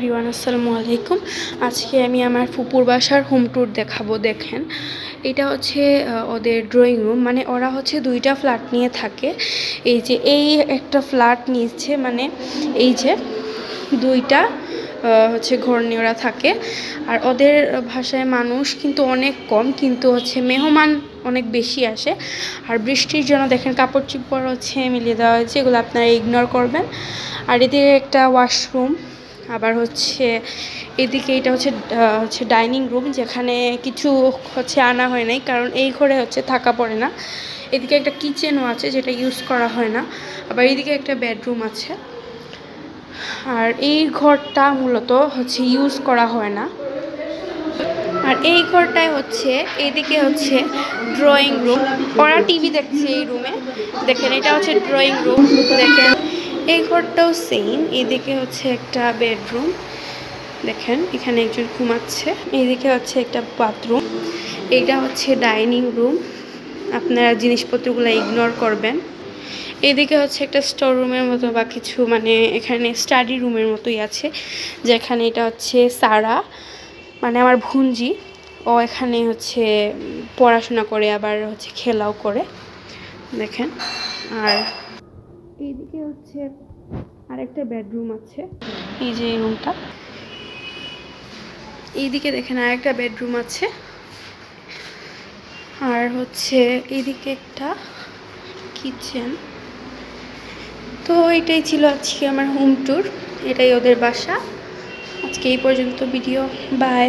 Everyone, আসসালামু আলাইকুম। আজকে আমি আমার ফুপুর বাসার হোম ট্যুর দেখাবো। দেখেন, এটা হচ্ছে ওদের ড্রয়িং রুম। মানে ওরা হচ্ছে দুইটা ফ্ল্যাট নিয়ে থাকে। এই একটা ফ্ল্যাট নিচ্ছে, মানে এই যে দুইটা হচ্ছে ঘর নিয়ে ওরা থাকে। আর ওদের ভাষায় মানুষ কিন্তু অনেক কম, কিন্তু হচ্ছে মেহমান অনেক বেশি আসে। আর বৃষ্টির জন্য দেখেন কাপড় চোপড় হচ্ছে মিলিয়ে দেওয়া হয়েছে, এগুলো আপনারা ইগনোর করবেন। আর এদিকে একটা ওয়াশরুম, আবার হচ্ছে এদিকে এটা হচ্ছে ডাইনিং রুম, যেখানে কিছু হচ্ছে আনা হয় নাই, কারণ এই ঘরে হচ্ছে থাকা পড়ে না। এদিকে একটা কিচেনও আছে, যেটা ইউজ করা হয় না। আবার এদিকে একটা বেডরুম আছে। আর এই ঘরটা মূলত হচ্ছে ইউজ করা হয় না। আর এই ঘরটায় হচ্ছে এদিকে হচ্ছে ড্রয়িং রুম। ওরা টিভি দেখছে এই রুমে। দেখেন, এটা হচ্ছে ড্রয়িং রুম। দেখেন, এই ঘরটাও সেম। এদিকে হচ্ছে একটা বেডরুম, দেখেন এখানে একজন ঘুমাচ্ছে। এইদিকে হচ্ছে একটা বাথরুম। এইটা হচ্ছে ডাইনিং রুম, আপনারা জিনিসপত্রগুলো ইগনোর করবেন। এদিকে হচ্ছে একটা স্টোর রুমের মতো বা কিছু, মানে এখানে স্টাডি রুমের মতোই আছে, যেখানে এটা হচ্ছে সারা, মানে আমার ভুঞ্জি, ও এখানে হচ্ছে পড়াশোনা করে, আবার হচ্ছে খেলাও করে। দেখেন, আর এইদিকে হচ্ছে আরেকটা বেডরুম আছে, এই যে এই রুমটা। এইদিকে দেখেন আরেকটা বেডরুম আছে। আর হচ্ছে এইদিকে একটা কিচেন। তো এটাই ছিল আজকে আমার হোম ট্যুর, এটাই ওদের বাসা। আজকে এই পর্যন্ত ভিডিও, বাই।